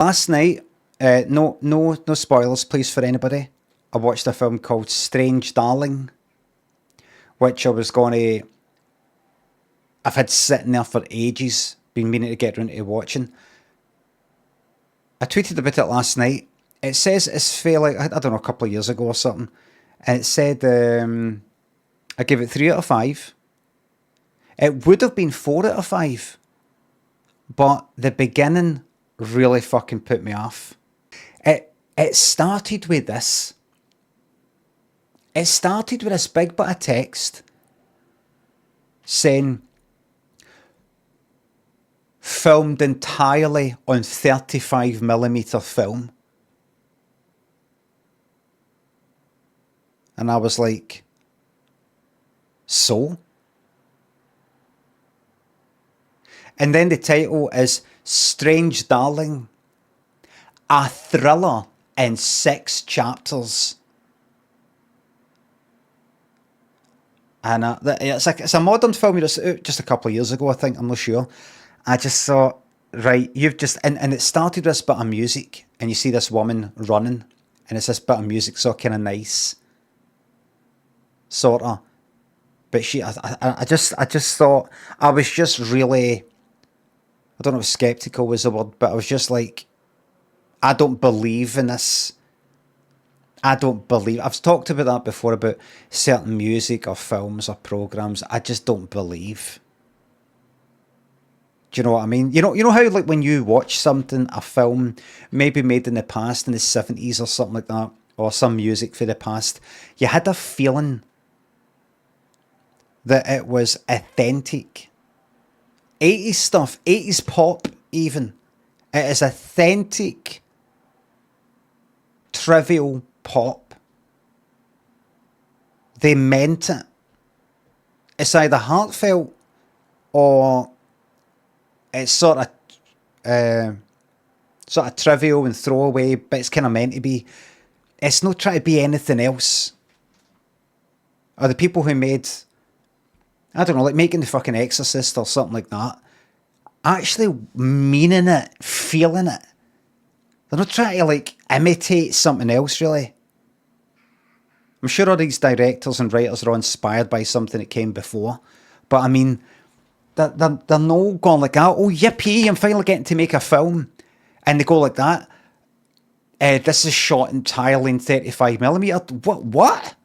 Last night, no spoilers, please, for anybody. I watched a film called Strange Darling, which I was going to. I've had sitting there for ages, been meaning to get around to watching. I tweeted about it last night. It says it's fairly, I don't know, a couple of years ago or something, and it said I gave it 3 out of 5. It would have been 4 out of 5, but the beginning really fucking put me off. It started with this. It started with this big bit of text saying filmed entirely on 35mm film. And I was like, so? And then the title is Strange Darling, a thriller in 6 chapters. And it's a modern film. It was out just a couple of years ago, I think. I'm not sure. I just thought, right, you've just... And it started with this bit of music. And you see this woman running. And it's this bit of music, so kind of nice. Sort of. But I just thought... I was just really... I don't know if skeptical was the word, but I was just like, I don't believe in this. I don't believe... I've talked about that before, about certain music or films or programs. I just don't believe. Do you know what I mean? You know how, like, when you watch something, a film, maybe made in the past, in the 70s or something like that, or some music for the past, you had a feeling that it was authentic. 80s stuff, 80s pop even. It is authentic, trivial pop. They meant it. It's either heartfelt or it's sort of trivial and throwaway, but it's kind of meant to be. It's not trying to be anything else. Or the people who made, I don't know, like making the fucking Exorcist or something like that, actually meaning it, feeling it. They're not trying to, like, imitate something else, really. I'm sure all these directors and writers are all inspired by something that came before. But, I mean, they're no going like that. Oh, yippee, I'm finally getting to make a film. And they go like that. This is shot entirely in 35mm. What?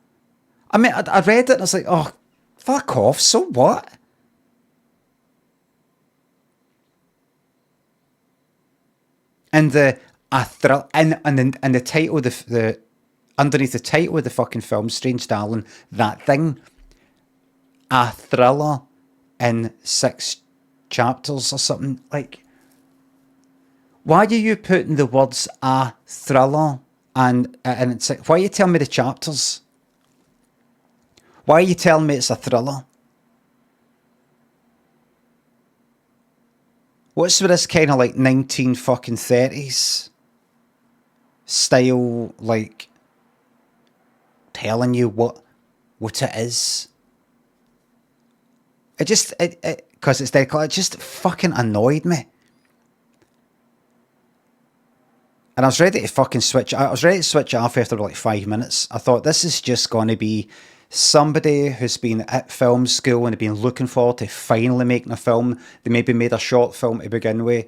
I mean, I read it and I was like, oh, fuck off, so what? And the the title, the underneath the title of the fucking film, Strange Darling, that thing, a thriller in 6 chapters or something. Like, why are you putting the words a thriller and it's like, why are you telling me the chapters? Why are you telling me it's a thriller? What's with this kind of like 1930s style, like telling you what it is? It just, because it's dead clear, it just fucking annoyed me. And I was ready to fucking switch. I was ready to switch it off after like 5 minutes. I thought, this is just going to be somebody who's been at film school and have been looking forward to finally making a film. They maybe made a short film to begin with,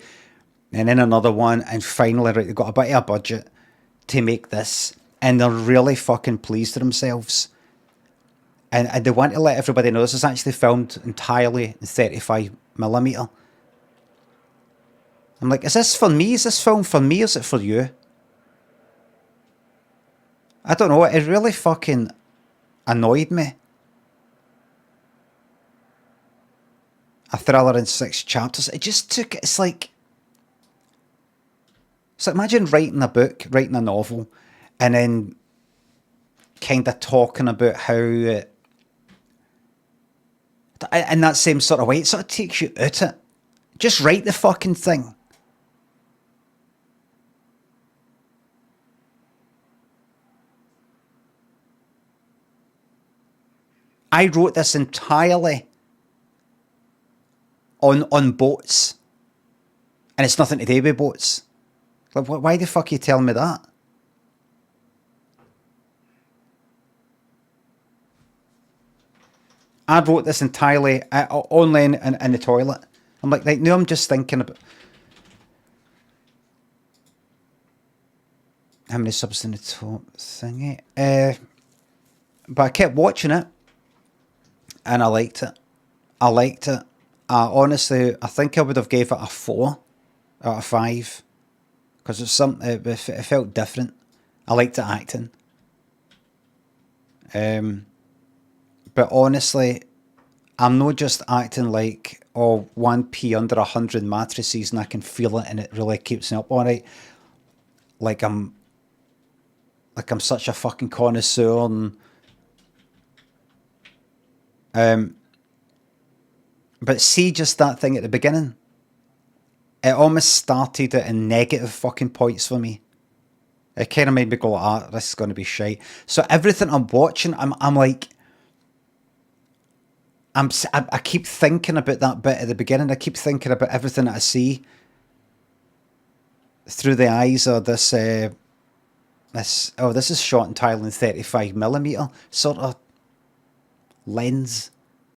and then another one, and finally, right, they've got a bit of a budget to make this, and they're really fucking pleased with themselves. And they want to let everybody know this is actually filmed entirely in 35mm. I'm like, is this for me? Is this film for me? Or is it for you? I don't know. It really fucking annoyed me. A thriller in 6 chapters. It just took... It's like... So imagine writing a book, writing a novel, and then kind of talking about how... in that same sort of way, it sort of takes you out it. Just write the fucking thing. I wrote this entirely on boats. And it's nothing to do with boats. Like, why the fuck are you telling me that? I wrote this entirely online in the toilet. I'm like, no, I'm just thinking about how many subs in the top thingy. But I kept watching it, and I liked it. I liked it. Honestly, I think I would have gave it a 4 out of 5 because it's something. It felt different. I liked the acting. But honestly, I'm not just acting like, oh, 1p under 100 mattresses and I can feel it and it really keeps me up all right. Like I'm such a fucking connoisseur. And but see, just that thing at the beginning, it almost started it in negative fucking points for me. It kind of made me go, this is going to be shite. So everything I'm watching, I'm like, I keep thinking about that bit at the beginning. I keep thinking about everything that I see through the eyes of this. This is shot entirely in 35mm sort of lens.